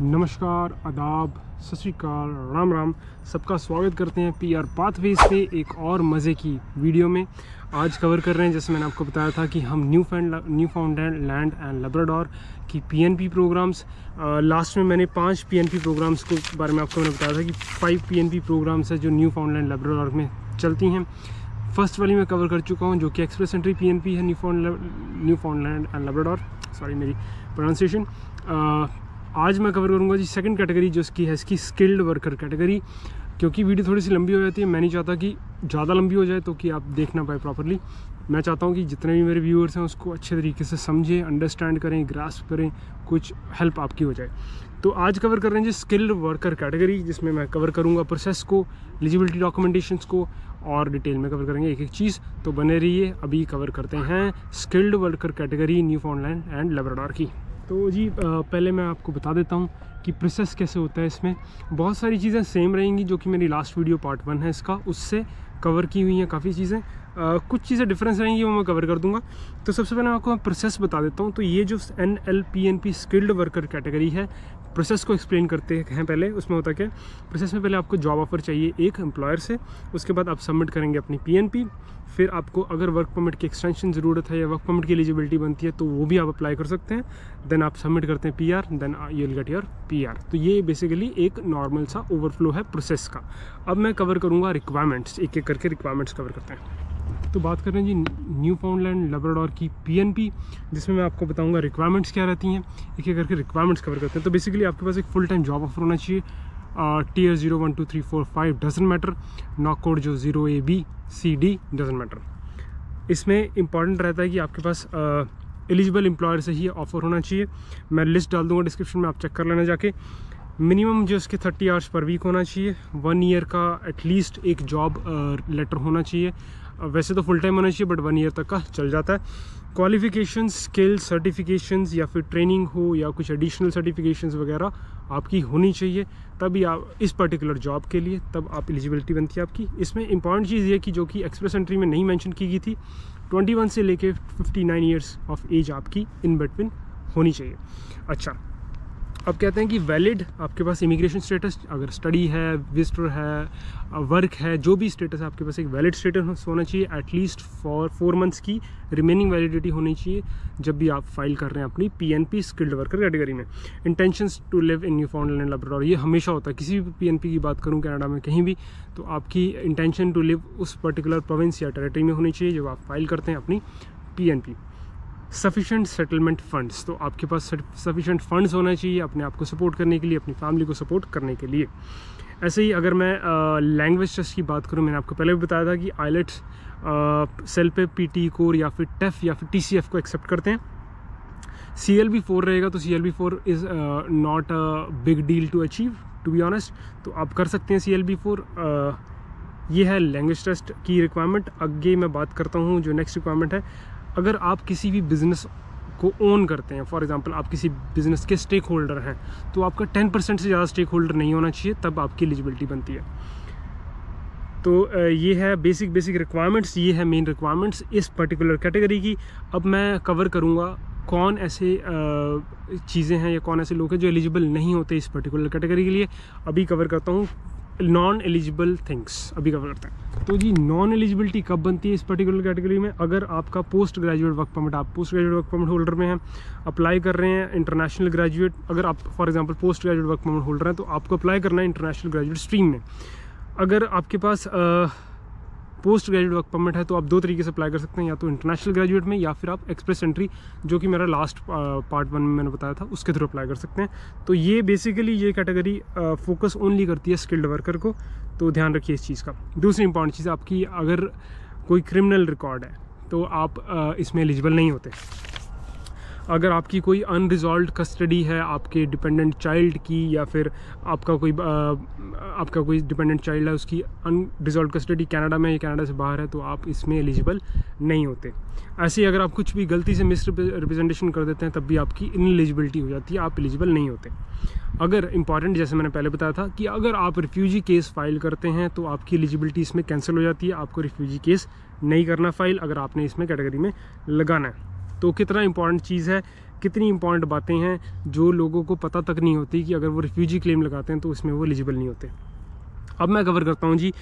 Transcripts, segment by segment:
नमस्कार, आदाब, सत श्री अकाल, राम राम। सबका स्वागत करते हैं पीआर पाथवेज पे एक और मज़े की वीडियो में। आज कवर कर रहे हैं, जैसे मैंने आपको बताया था कि हम न्यू फाउंडलैंड एंड लेब्राडोर की पीएनपी प्रोग्राम्स, लास्ट में मैंने 5 पीएनपी प्रोग्राम्स को बारे में आपको मैंने बताया था कि 5 पीएनपी प्रोग्राम्स है जो न्यू फाउंडलैंड लेब्राडोर में चलती हैं। फर्स्ट वाली मैं कवर कर चुका हूँ जो कि एक्सप्रेस एंट्री पीएनपी है, न्यू फाउंडलैंड एंड लेब्राडोर। सॉरी मेरी प्रोनाउंसिएशन। आज मैं कवर करूँगा जी सेकंड कैटेगरी जो इसकी है, इसकी स्किल्ड वर्कर कैटेगरी। क्योंकि वीडियो थोड़ी सी लंबी हो जाती है, मैं नहीं चाहता कि ज़्यादा लंबी हो जाए तो कि आप देख ना पाए प्रॉपरली। मैं चाहता हूँ कि जितने भी मेरे व्यूअर्स हैं उसको अच्छे तरीके से समझें, अंडरस्टैंड करें, ग्रास्प करें, कुछ हेल्प आपकी हो जाए। तो आज कवर कर रहे हैं जी स्किल्ड वर्कर कैटेगरी, जिसमें मैं कवर करूँगा प्रोसेस को, एलिजिबिलिटी डॉक्यूमेंटेशन्स को और डिटेल में कवर करेंगे एक एक चीज़। तो बने रहिए। अभी कवर करते हैं skilled worker category new फाउंडलैंड and Labrador की। तो जी पहले मैं आपको बता देता हूँ कि प्रोसेस कैसे होता है। इसमें बहुत सारी चीज़ें सेम रहेंगी जो कि मेरी लास्ट वीडियो पार्ट 1 है इसका, उससे कवर की हुई हैं काफ़ी चीज़ें। कुछ चीज़ं डिफरेंस रहेंगी वो मैं कवर कर दूंगा। तो सबसे पहले मैं आपको प्रोसेस बता देता हूँ। तो ये जो NLPNP स्किल्ड वर्कर कैटेगरी है, प्रोसेस को एक्सप्लेन करते हैं पहले। उसमें होता क्या है, प्रोसेस में पहले आपको जॉब ऑफर चाहिए एक एम्प्लॉयर से, उसके बाद आप सबमिट करेंगे अपनी PNP। फिर आपको अगर वर्क परमिट की एक्सटेंशन ज़रूरत है या वर्क परमिट की एलिजिबिलिटी बनती है तो वो भी आप अप्लाई कर सकते हैं। देन आप सबमिट करते हैं PR, then you will get your PR। तो ये बेसिकली एक नॉर्मल सा ओवरफ्लो है प्रोसेस का। अब मैं कवर करूँगा रिक्वायरमेंट्स, एक एक करके रिक्वायरमेंट्स कवर करते हैं। तो बात करें जी न्यू फाउंडलैंड लेब्राडोर की PNP, जिसमें मैं आपको बताऊंगा रिक्वायरमेंट्स क्या रहती हैं। एक एक करके रिक्वायरमेंट्स कवर करते हैं। तो बेसिकली आपके पास एक फुल टाइम जॉब ऑफर होना चाहिए। Tier 0 1 2 3 4 5 doesn't matter, NOC code जो 0ABCD डजंट मैटर। इसमें इंपॉर्टेंट रहता है कि आपके पास एलिजिबल एम्प्लॉयर से ही ऑफर होना चाहिए। मैं लिस्ट डाल दूंगा डिस्क्रिप्शन में, आप चेक कर लेना जाके। मिनिमम जो इसके 30 आवर्स पर वीक होना चाहिए। 1 ईयर का एटलीस्ट एक जॉब लेटर होना चाहिए। वैसे तो फुल टाइम होना चाहिए बट 1 ईयर तक का चल जाता है। क्वालिफिकेशंस, स्किल्स, सर्टिफिकेशंस या फिर ट्रेनिंग हो या कुछ एडिशनल सर्टिफिकेशंस वगैरह आपकी होनी चाहिए, तभी आप इस पर्टिकुलर जॉब के लिए तब आप एलिजिबिलिटी बनती है आपकी। इसमें इंपॉर्टेंट चीज़ ये कि जो कि एक्सप्रेस एंट्री में नहीं मेंशन की गई थी, 21 से लेके 59 ईयर्स ऑफ एज आपकी इन बिटवीन होनी चाहिए। अच्छा, अब कहते हैं कि वैलिड आपके पास इमिग्रेशन स्टेटस, अगर स्टडी है, विजिटर है, वर्क है, जो भी स्टेटस है आपके पास एक वैलिड स्टेटस होना चाहिए। एटलीस्ट फॉर 4 मंथ्स की रिमेनिंग वैलिडिटी होनी चाहिए जब भी आप फाइल कर रहे हैं अपनी PNP स्किल्ड वर्कर कैटेगरी में। Intentions to live in Newfoundland and Labrador, ये हमेशा होता है किसी भी PNP की बात करूँ कनाडा में कहीं भी, तो आपकी इंटेंशन टू लिव उस पर्टिकुलर प्रोविंस या टेरेटरी में होनी चाहिए जब आप फाइल करते हैं अपनी PNP। सफिशेंट सेटलमेंट फंड्स, तो आपके पास सफिशेंट फंड्स होना चाहिए अपने आप को सपोर्ट करने के लिए, अपनी फैमिली को सपोर्ट करने के लिए। ऐसे ही अगर मैं लैंग्वेज टेस्ट की बात करूं, मैंने आपको पहले भी बताया था कि IELTS, सेल्पेप, PT कोर या फिर TEF या फिर TCF को एक्सेप्ट करते हैं। CLB4 रहेगा तो CLB4 is not a big deal to achieve, to be honest. तो आप कर सकते हैं CLB4। ये है लैंग्वेज टेस्ट की रिक्वायरमेंट। आगे मैं बात करता हूँ जो नेक्स्ट रिक्वायरमेंट है। अगर आप किसी भी बिज़नेस को ओन करते हैं, फॉर एग्जांपल आप किसी बिज़नेस के स्टेक होल्डर हैं, तो आपका 10% से ज़्यादा स्टेक होल्डर नहीं होना चाहिए, तब आपकी एलिजिबिलिटी बनती है। तो ये है बेसिक रिक्वायरमेंट्स, ये है मेन रिक्वायरमेंट्स इस पर्टिकुलर कैटेगरी की। अब मैं कवर करूँगा कौन ऐसे चीज़ें हैं या कौन ऐसे लोग हैं जो एलिजिबल नहीं होते इस पर्टिकुलर कैटेगरी के लिए। अभी कवर करता हूँ नॉन एलिजिबल थिंग्स, अभी कवर करते हैं। तो जी नॉन एलिजिबिलिटी कब बनती है इस पर्टिकुलर कैटेगरी में? अगर आपका पोस्ट ग्रेजुएट वर्क परमिट, आप post graduate work permit holder में हैं, अप्लाई कर रहे हैं इंटरनेशनल ग्रेजुएट। अगर आप for example post graduate work permit holder हैं तो आपको अप्लाई करना है इंटरनेशनल ग्रेजुएट स्ट्रीम में। अगर आपके पास पोस्ट ग्रेजुएट वर्क परमिट है तो आप 2 तरीके से अप्लाई कर सकते हैं, या तो इंटरनेशनल ग्रेजुएट में या फिर आप एक्सप्रेस एंट्री, जो कि मेरा लास्ट पार्ट 1 में मैंने बताया था, उसके थ्रू अप्लाई कर सकते हैं। तो ये बेसिकली ये कैटेगरी फोकस ओनली करती है स्किल्ड वर्कर को, तो ध्यान रखिए इस चीज़ का। दूसरी इंपॉर्टेंट चीज़, आपकी अगर कोई क्रिमिनल रिकॉर्ड है तो आप इसमें एलिजिबल नहीं होते। अगर आपकी कोई अनरिजॉल्व्ड कस्टडी है आपके डिपेंडेंट चाइल्ड की, या फिर आपका कोई डिपेंडेंट चाइल्ड है उसकी अनरिजॉल्व्ड कस्टडी कनाडा में या कनाडा से बाहर है, तो आप इसमें एलिजिबल नहीं होते। ऐसे ही अगर आप कुछ भी गलती से मिस रिप्रेजेंटेशन कर देते हैं तब भी आपकी इनएलिजिबिलिटी हो जाती है, आप एलिजिबल नहीं होते। अगर इंपॉर्टेंट, जैसे मैंने पहले बताया था कि अगर आप रिफ्यूजी केस फाइल करते हैं तो आपकी एलिजिबिलिटी इसमें कैंसिल हो जाती है, आपको रिफ्यूजी केस नहीं करना फाइल अगर आपने इसमें कैटेगरी में लगाना है। तो कितना इंपॉर्टेंट चीज़ है कितनी इंपॉर्टेंट बातें हैं जो लोगों को पता तक नहीं होती कि अगर वो रिफ्यूजी क्लेम लगाते हैं तो उसमें वो एलिजिबल नहीं होते। अब मैं कवर करता हूँ जी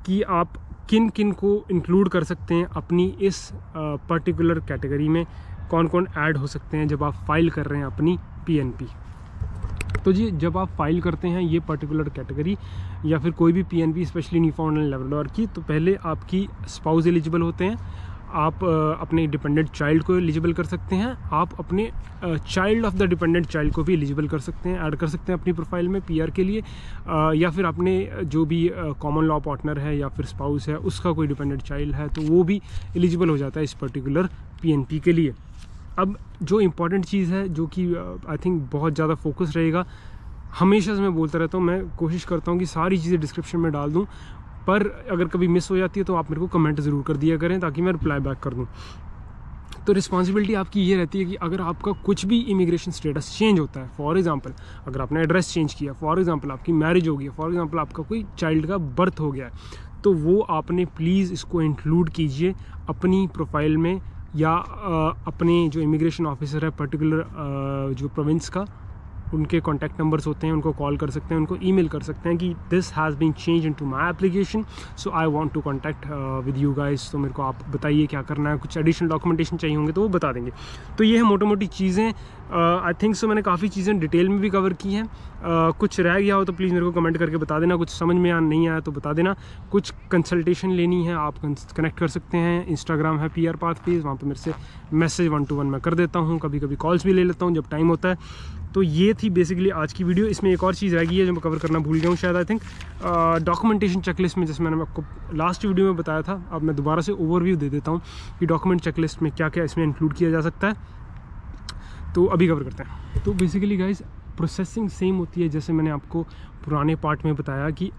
कि आप किन किन को इंक्लूड कर सकते हैं अपनी इस पर्टिकुलर कैटेगरी में, कौन कौन ऐड हो सकते हैं जब आप फाइल कर रहे हैं अपनी पीएनपी। तो जी जब आप फाइल करते हैं ये पर्टिकुलर कैटेगरी या फिर कोई भी PNP, specially Newfoundland and Labrador की, तो पहले आपकी स्पाउस एलिजिबल होते हैं, आप अपने डिपेंडेंट चाइल्ड को एलिजिबल कर सकते हैं, आप अपने child of the dependent child को भी एलिजिबल कर सकते हैं, ऐड कर सकते हैं अपनी प्रोफाइल में पीआर के लिए, या फिर अपने जो भी कॉमन लॉ पार्टनर है या फिर स्पाउस है उसका कोई डिपेंडेंट चाइल्ड है तो वो भी एलिजिबल हो जाता है इस पर्टिकुलर पीएनपी के लिए। अब जो इम्पॉर्टेंट चीज़ है जो कि आई थिंक बहुत ज़्यादा फोकस रहेगा, हमेशा से मैं बोलता रहता हूँ, मैं कोशिश करता हूँ कि सारी चीज़ें डिस्क्रिप्शन में डाल दूँ, पर अगर कभी मिस हो जाती है तो आप मेरे को कमेंट ज़रूर कर दिया करें ताकि मैं रिप्लाई बैक कर दूँ। तो रिस्पॉन्सिबिलिटी आपकी ये रहती है कि अगर आपका कुछ भी इमिग्रेशन स्टेटस चेंज होता है, फॉर एग्जांपल अगर आपने एड्रेस चेंज किया, फॉर एग्जांपल आपकी मैरिज हो गई, फॉर एग्जांपल आपका कोई चाइल्ड का बर्थ हो गया है, तो वो आपने प्लीज़ इसको इंक्लूड कीजिए अपनी प्रोफाइल में, या अपने जो इमिग्रेशन ऑफिसर है पर्टिकुलर जो प्रोविंस का, उनके कॉन्टैक्ट नंबर्स होते हैं, उनको कॉल कर सकते हैं, उनको ईमेल कर सकते हैं कि this has been change into my application, so I want to contact with you guys, तो मेरे को आप बताइए क्या करना है, कुछ एडिशनल डॉक्यूमेंटेशन चाहिए होंगे तो वो बता देंगे। तो ये है मोटी मोटी चीज़ें। आई थिंक सो मैंने काफ़ी चीज़ें डिटेल में भी कवर की हैं। कुछ रह गया हो तो प्लीज़ मेरे को कमेंट करके बता देना, कुछ समझ में नहीं आया तो बता देना। कुछ कंसल्टेशन लेनी है आप कनेक्ट कर सकते हैं, इंस्टाग्राम है PR पाथ पेज, वहाँ पर मेरे से मैसेज 1-to-1 मैं कर देता हूँ, कभी कभी कॉल्स भी ले लेता हूँ जब टाइम होता है। तो ये थी बेसिकली आज की वीडियो। इसमें एक और चीज़ रह गई है जो मैं कवर करना भूल गया हूँ शायद, आई थिंक डॉक्यूमेंटेशन चेकलिस्ट में, जैसे मैंने आपको लास्ट वीडियो में बताया था, अब मैं दोबारा से ओवरव्यू दे देता हूँ कि डॉक्यूमेंट चेकलिस्ट में क्या क्या इसमें इंक्लूड किया जा सकता है। तो अभी कवर करते हैं। तो बेसिकली गाइज प्रोसेसिंग सेम होती है जैसे मैंने आपको पुराने पार्ट में बताया कि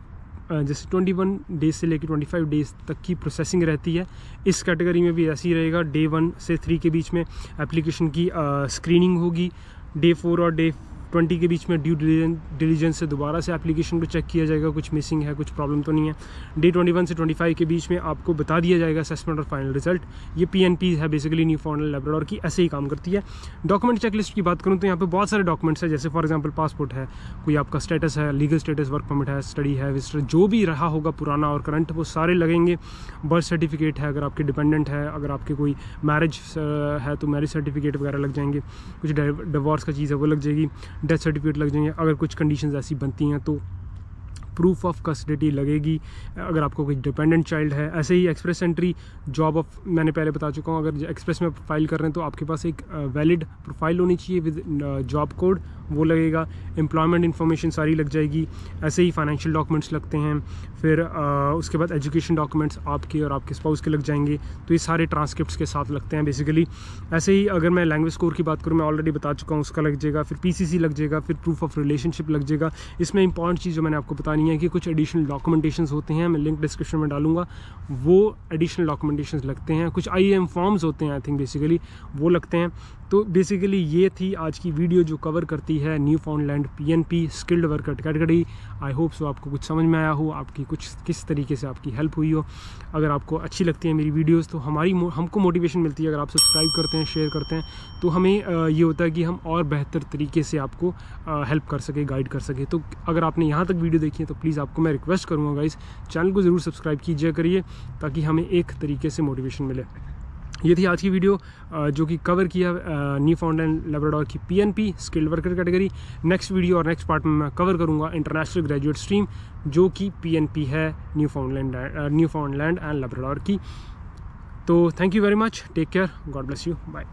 जैसे 21 डेज से लेकर 25 डेज़ तक की प्रोसेसिंग रहती है, इस कैटेगरी में भी ऐसे ही रहेगा। डे 1 से 3 के बीच में एप्लीकेशन की स्क्रीनिंग होगी, डे 4 और डे 20 के बीच में ड्यू डिलीजेंस से दोबारा से एप्लीकेशन को चेक किया जाएगा, कुछ मिसिंग है, कुछ प्रॉब्लम तो नहीं है। डे 21 से 25 के बीच में आपको बता दिया जाएगा असेसमेंट और फाइनल रिजल्ट। ये PNP है बेसिकली न्यूफाउंडलैंड एंड लैब्राडोर की, ऐसे ही काम करती है। डॉक्यूमेंट चेकलिस्ट की बात करूँ तो यहाँ पे बहुत सारे डॉक्यूमेंट्स हैं, जैसे फॉर एग्जांपल पासपोर्ट है, कोई आपका स्टेटस है, लीगल स्टेटस, वर्क परमिट है, स्टडी है, विजिटर, जो भी रहा होगा पुराना और करंट वो सारे लगेंगे। बर्थ सर्टिफिकेट है अगर आपके डिपेंडेंट है, अगर आपके कोई मैरिज है तो मैरिज सर्टिफिकेट वगैरह लग जाएंगे, कुछ डिवोर्स का चीज़ है वो लग जाएगी, डेथ सर्टिफिकेट लग जाएंगे, अगर कुछ कंडीशंस ऐसी बनती हैं तो प्रूफ ऑफ कस्टडी लगेगी अगर आपको कोई डिपेंडेंट चाइल्ड है। ऐसे ही एक्सप्रेस एंट्री, जॉब ऑफ, मैंने पहले बता चुका हूँ, अगर एक्सप्रेस में फाइल कर रहे हैं तो आपके पास एक वैलिड प्रोफाइल होनी चाहिए विद जॉब कोड, वो लगेगा। एम्प्लॉयमेंट इन्फॉर्मेशन सारी लग जाएगी। ऐसे ही फाइनेंशियल डॉक्यूमेंट्स लगते हैं, फिर उसके बाद एजुकेशन डॉक्यूमेंट्स आपके और आपके स्पाउस के लग जाएंगे, तो ये सारे ट्रांसक्रिप्ट्स के साथ लगते हैं बेसिकली। ऐसे ही अगर मैं लैंग्वेज स्कोर की बात करूँ, मैं ऑलरेडी बता चुका हूँ, उसका लग जाएगा। फिर PCC लग जाएगा, फिर प्रूफ ऑफ रिलेशनशिप लग जाएगा। इसमें इंपॉर्टेंट चीज़ जो मैंने आपको बतानी है कि कुछ एडिशनल डॉक्यूमेंटेशंस होते हैं, मैं लिंक डिस्क्रिप्शन में डालूंगा, वो एडिशनल डॉक्यूमेंटेशंस लगते हैं। कुछ IAM फॉर्म्स होते हैं आई थिंक बेसिकली, वो लगते हैं। तो बेसिकली ये थी आज की वीडियो जो कवर करती है Newfoundland PNP skilled worker category. I hope so आपको कुछ समझ में आया हो, आपकी कुछ किस तरीके से आपकी हेल्प हुई हो। अगर आपको अच्छी लगती है मेरी वीडियोस तो हमको मोटिवेशन मिलती है। अगर आप सब्सक्राइब करते हैं, शेयर करते हैं, तो हमें ये होता है कि हम और बेहतर तरीके से आपको हेल्प कर सके, गाइड कर सके। तो अगर आपने यहाँ तक वीडियो देखी है तो प्लीज़ आपको मैं रिक्वेस्ट करूँगा गाइस, चैनल को ज़रूर सब्सक्राइब कीजिए करिए, ताकि हमें एक तरीके से मोटिवेशन मिले। ये थी आज की वीडियो जो कि कवर किया न्यूफाउंडलैंड एंड लैब्राडोर की PNP skilled worker category. Next video और नेक्स्ट पार्ट में मैं कवर करूँगा इंटरनेशनल ग्रेजुएट स्ट्रीम जो कि PNP है न्यूफाउंडलैंड एंड लैब्राडोर की। तो thank you very much, take care, God bless you, bye.